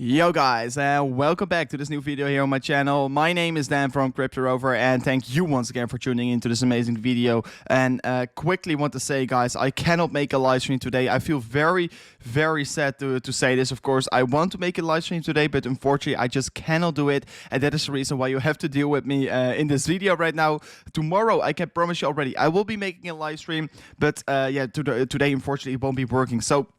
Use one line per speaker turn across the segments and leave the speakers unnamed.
Yo guys, welcome back to this new video here on my channel. My name is Dan from Crypto Rover, and thank you once again for tuning into this amazing video. And quickly want to say, guys, I cannot make a live stream today. I feel very sad to say this. Of course, I want to make a live stream today, but unfortunately I just cannot do it, and that is the reason why you have to deal with me in this video right now. Tomorrow, I can promise you already, I will be making a live stream, but yeah, today unfortunately it won't be working. So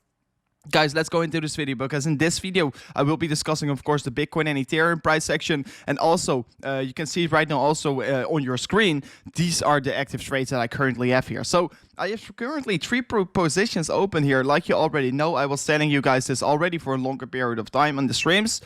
guys, let's go into this video, because in this video I will be discussing, of course, the Bitcoin and Ethereum price section, and also you can see it right now also on your screen. These are the active trades that I currently have here. So I have currently 3 positions open here. Like you already know, I was telling you guys this already for a longer period of time on the streams.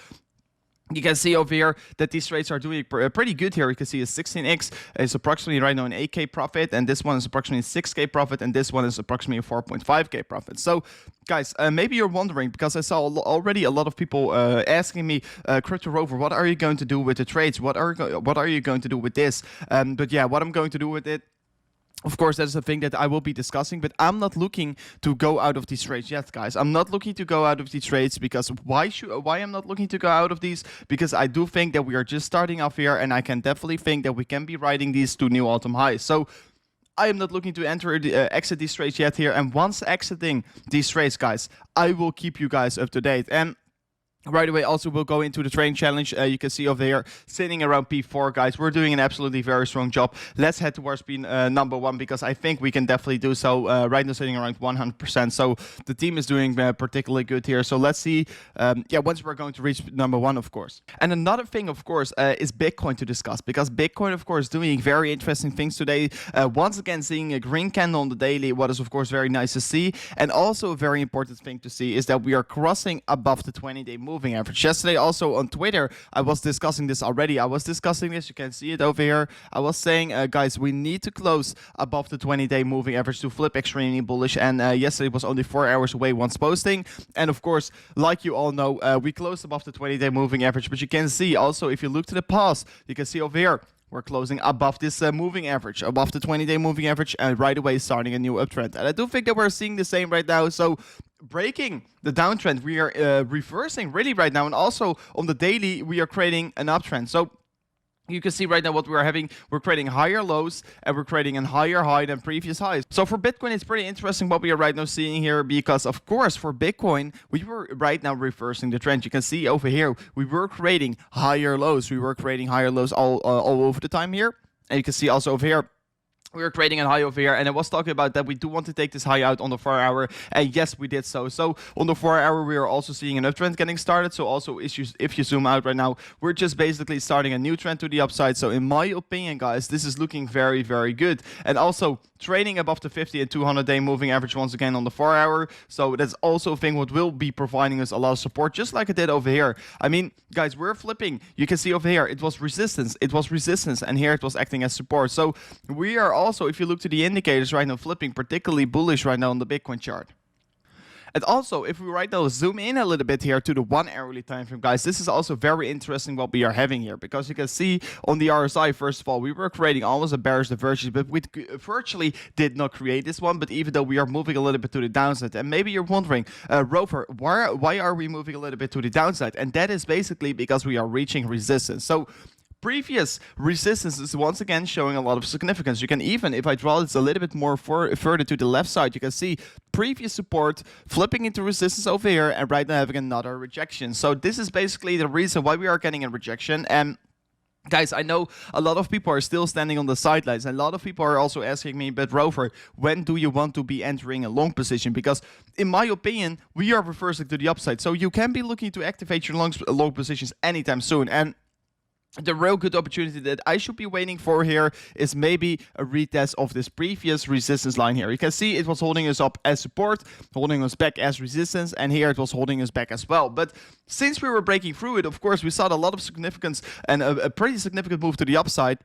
You can see over here that these trades are doing pretty good here. You can see a 16x is approximately right now an 8k profit, and this one is approximately 6k profit, and this one is approximately a 4.5k profit. So guys, maybe you're wondering, because I saw already a lot of people asking me, Crypto Rover, what are you going to do with the trades? What are you going to do with this? But yeah, what I'm going to do with it, of course, that's the thing that I will be discussing, but I'm not looking to go out of these trades yet, guys. I'm not looking to go out of these trades, because why I'm not looking to go out of these? Because I do think that we are just starting off here, and I can definitely think that we can be riding these to new all-time highs. So I am not looking to exit these trades yet here, and once exiting these trades, guys, I will keep you guys up to date. And right away, also, we'll go into the trading challenge. You can see over here, sitting around P4, guys. We're doing an absolutely very strong job. Let's head towards P number 1, because I think we can definitely do so. Right now, sitting around 100%. So the team is doing particularly good here. So let's see, yeah, once we're going to reach number 1, of course. And another thing, of course, is Bitcoin to discuss, because Bitcoin, of course, doing very interesting things today. Once again, seeing a green candle on the daily, what is, of course, very nice to see. And also a very important thing to see is that we are crossing above the 20-day moving average. Yesterday also on Twitter, I was discussing this already. You can see it over here. I was saying, guys, we need to close above the 20-day moving average to flip extremely bullish, and yesterday was only 4 hours away once posting. And of course, like you all know, we closed above the 20-day moving average, but you can see also, if you look to the past, you can see over here, we're closing above this moving average, above the 20-day moving average, and right away starting a new uptrend. And I do think that we're seeing the same right now. So breaking the downtrend, we are reversing really right now, and also on the daily we are creating an uptrend. So you can see right now what we're having. We're creating higher lows, and we're creating a higher high than previous highs. So for Bitcoin, it's pretty interesting what we are right now seeing here, because of course for Bitcoin, we were right now reversing the trend. You can see over here, we were creating higher lows. We were creating higher lows all over the time here. And you can see also over here, we were creating a high over here, and I was talking about that we do want to take this high out on the 4 hour, and yes, we did so. So on the 4 hour, we are also seeing an uptrend getting started. So also, if you zoom out right now, we're just basically starting a new trend to the upside. So in my opinion, guys, this is looking very good. And also trading above the 50 and 200-day moving average once again on the 4 hour. So that's also a thing what will be providing us a lot of support, just like it did over here. I mean, guys, we're flipping. You can see over here, it was resistance, and here it was acting as support. So we are also, if you look to the indicators right now, flipping particularly bullish right now on the Bitcoin chart. And also, if we right now zoom in a little bit here to the 1 hourly time frame, guys, this is also very interesting what we are having here, because you can see on the RSI, first of all, we were creating almost a bearish divergence, but we virtually did not create this one. But even though we are moving a little bit to the downside, and maybe you're wondering, Rover, why are we moving a little bit to the downside? And that is basically because we are reaching resistance. So previous resistance is once again showing a lot of significance. You can even, if I draw this a little bit more further to the left side, you can see previous support flipping into resistance over here, and right now having another rejection. So this is basically the reason why we are getting a rejection. And guys, I know a lot of people are still standing on the sidelines, and a lot of people are also asking me, but Rover, when do you want to be entering a long position? Because in my opinion, we are reversing to the upside. So you can be looking to activate your long positions anytime soon. And the real good opportunity that I should be waiting for here is maybe a retest of this previous resistance line here. You can see it was holding us up as support, holding us back as resistance, and here it was holding us back as well. But since we were breaking through it, of course, we saw a lot of significance and a pretty significant move to the upside.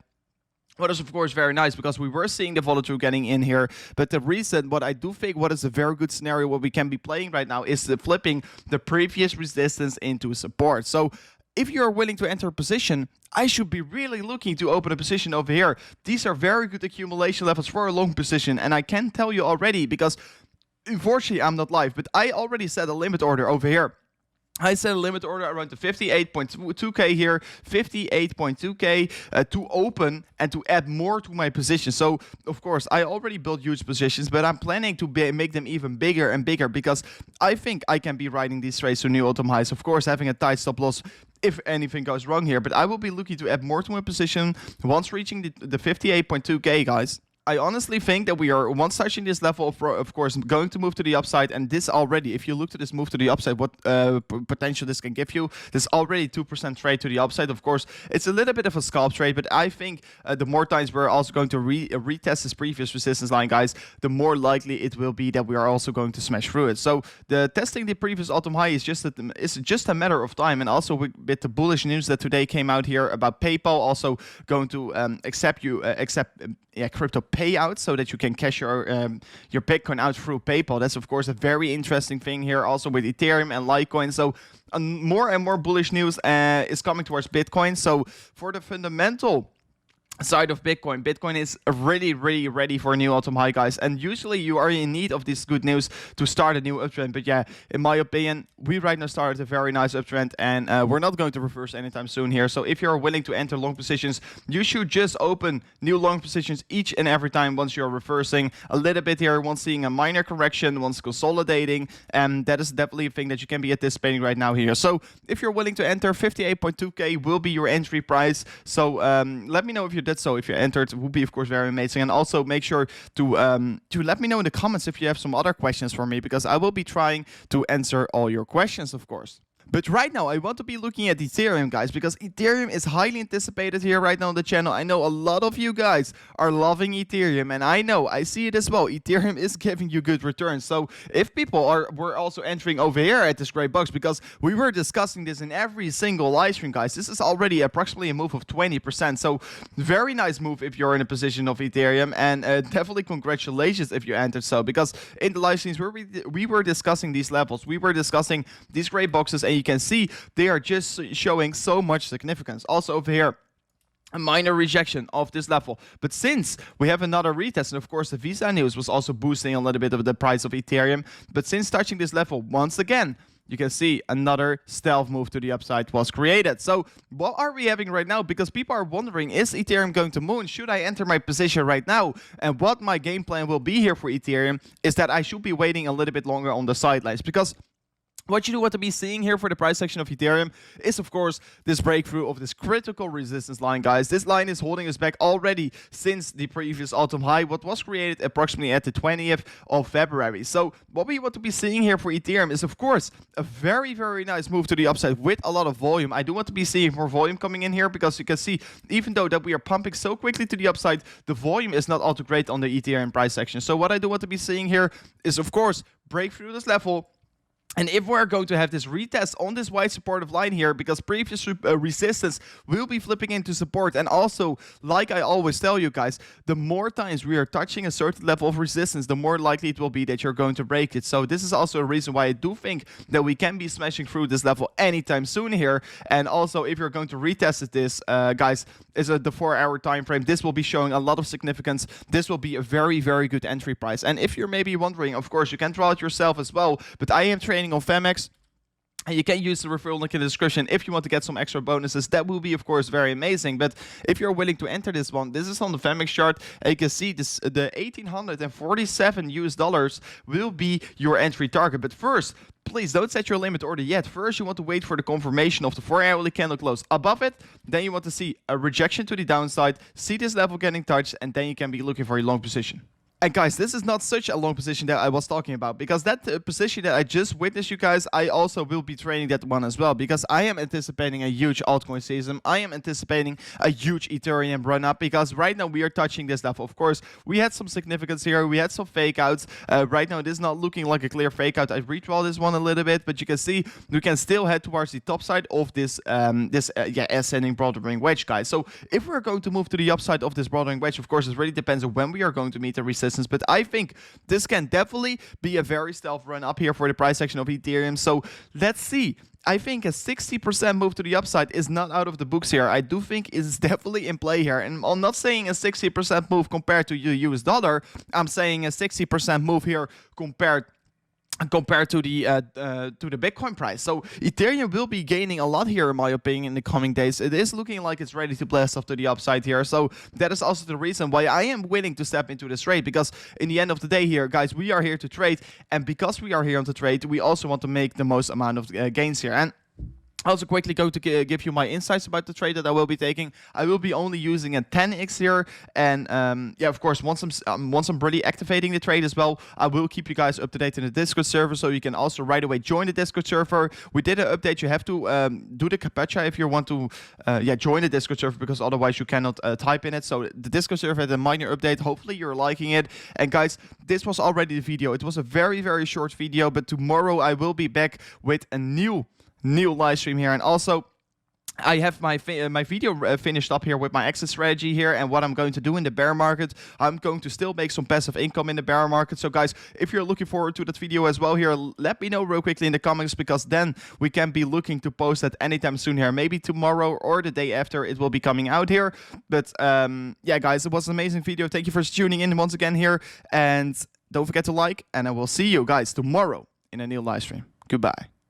What is of course very nice, because we were seeing the volatility getting in here. But the reason, what I do think, what is a very good scenario what we can be playing right now, is the flipping the previous resistance into support. So if you're willing to enter a position, I should be really looking to open a position over here. These are very good accumulation levels for a long position, and I can tell you already, because unfortunately I'm not live, but I already set a limit order over here. I set a limit order around the 58.2k here, 58.2k to open and to add more to my position. So, of course, I already built huge positions, but I'm planning to make them even bigger and bigger because I think I can be riding these trades to new all-time highs. Of course, having a tight stop loss if anything goes wrong here, but I will be looking to add more to my position once reaching the 58.2k, guys. I honestly think that we are, once touching this level, of course, going to move to the upside. And this already, if you look to this move to the upside, what potential this can give you, this already 2% trade to the upside. Of course, it's a little bit of a scalp trade, but I think the more times we're also going to retest this previous resistance line, guys, the more likely it will be that we are also going to smash through it. So the testing the previous all-time high is just a matter of time. And also with the bullish news that today came out here about PayPal also going to accept crypto payout so that you can cash your Bitcoin out through PayPal. That's of course a very interesting thing here also with Ethereum and Litecoin. So more and more bullish news is coming towards Bitcoin. So for the fundamental side of Bitcoin is really ready for a new all-time high, guys, and usually you are in need of this good news to start a new uptrend. But yeah, in my opinion, we right now started a very nice uptrend, and we're not going to reverse anytime soon here. So if you're willing to enter long positions, you should just open new long positions each and every time once you're reversing a little bit here, once seeing a minor correction, once consolidating, and that is definitely a thing that you can be anticipating right now here. So if you're willing to enter, 58.2k will be your entry price. So let me know if you did so. If you entered, it would be of course very amazing. And also make sure to let me know in the comments if you have some other questions for me, because I will be trying to answer all your questions, of course. But right now, I want to be looking at Ethereum, guys, because Ethereum is highly anticipated here right now on the channel. I know a lot of you guys are loving Ethereum, and I see it as well. Ethereum is giving you good returns. So if people were also entering over here at this great box, because we were discussing this in every single live stream, guys, this is already approximately a move of 20%. So very nice move if you're in a position of Ethereum, and definitely congratulations if you entered so, because in the live streams where we were discussing these levels, we were discussing these great boxes, and you can see they are just showing so much significance. Also over here, a minor rejection of this level, but since we have another retest, and of course the Visa news was also boosting a little bit of the price of Ethereum, but since touching this level once again, you can see another stealth move to the upside was created. So what are we having right now? Because people are wondering, is Ethereum going to moon? Should I enter my position right now? And what my game plan will be here for Ethereum is that I should be waiting a little bit longer on the sidelines, because what you do want to be seeing here for the price section of Ethereum is, of course, this breakthrough of this critical resistance line, guys. This line is holding us back already since the previous autumn high, what was created approximately at the 20th of February. So what we want to be seeing here for Ethereum is, of course, a very nice move to the upside with a lot of volume. I do want to be seeing more volume coming in here, because you can see, even though that we are pumping so quickly to the upside, the volume is not all too great on the Ethereum price section. So what I do want to be seeing here is, of course, break through this level. And if we're going to have this retest on this wide supportive line here, because previous resistance will be flipping into support. And also, like I always tell you guys, the more times we are touching a certain level of resistance, the more likely it will be that you're going to break it. So this is also a reason why I do think that we can be smashing through this level anytime soon here. And also, if you're going to retest this, guys, is the 4-hour time frame, this will be showing a lot of significance. This will be a very good entry price. And if you're maybe wondering, of course, you can draw it yourself as well, but I am trading on Femex. And you can use the referral link in the description if you want to get some extra bonuses. That will be, of course, very amazing. But if you're willing to enter this one, this is on the Femex chart. And you can see this, the $1,847 will be your entry target. But first, please don't set your limit order yet. First, you want to wait for the confirmation of the 4-hourly candle close above it. Then you want to see a rejection to the downside, see this level getting touched, and then you can be looking for a long position. And guys, this is not such a long position that I was talking about, because that position that I just witnessed, you guys, I also will be trading that one as well, because I am anticipating a huge altcoin season. I am anticipating a huge Ethereum run up, because right now we are touching this level. Of course, we had some significance here. We had some fake outs. Right now, this is not looking like a clear fake out. I redraw this one a little bit, but you can see we can still head towards the top side of this ascending broadening wedge, guys. So if we're going to move to the upside of this broadening wedge, of course, it really depends on when we are going to meet the resistance. But I think this can definitely be a very stealth run up here for the price section of Ethereum. So let's see. I think a 60% move to the upside is not out of the books here. I do think it's definitely in play here. And I'm not saying a 60% move compared to the US dollar. I'm saying a 60% move here compared compared to the Bitcoin price. So Ethereum will be gaining a lot here, in my opinion, in the coming days. It is looking like it's ready to blast off to the upside here. So that is also the reason why I am willing to step into this trade, because in the end of the day here, guys, we are here to trade, and because we are here on the trade, we also want to make the most amount of gains here. And also quickly go to give you my insights about the trade that I will be taking. I will be only using a 10x here, and yeah, of course, once I'm really activating the trade as well, I will keep you guys up to date in the Discord server, so you can also right away join the Discord server. We did an update. You have to do the captcha if you want to yeah, join the Discord server, because otherwise you cannot type in it. So the Discord server had a minor update. Hopefully you're liking it. And guys, this was already the video. It was a very, very short video, but tomorrow I will be back with a new live stream here. And also I have my video finished up here with my exit strategy here, and what I'm going to do in the bear market. I'm going to still make some passive income in the bear market. So guys, if you're looking forward to that video as well here, let me know real quickly in the comments, because then we can be looking to post that anytime soon here, maybe tomorrow or the day after it will be coming out here. But yeah, guys, it was an amazing video. Thank you for tuning in once again here, and don't forget to like, and I will see you guys tomorrow in a new live stream. Goodbye.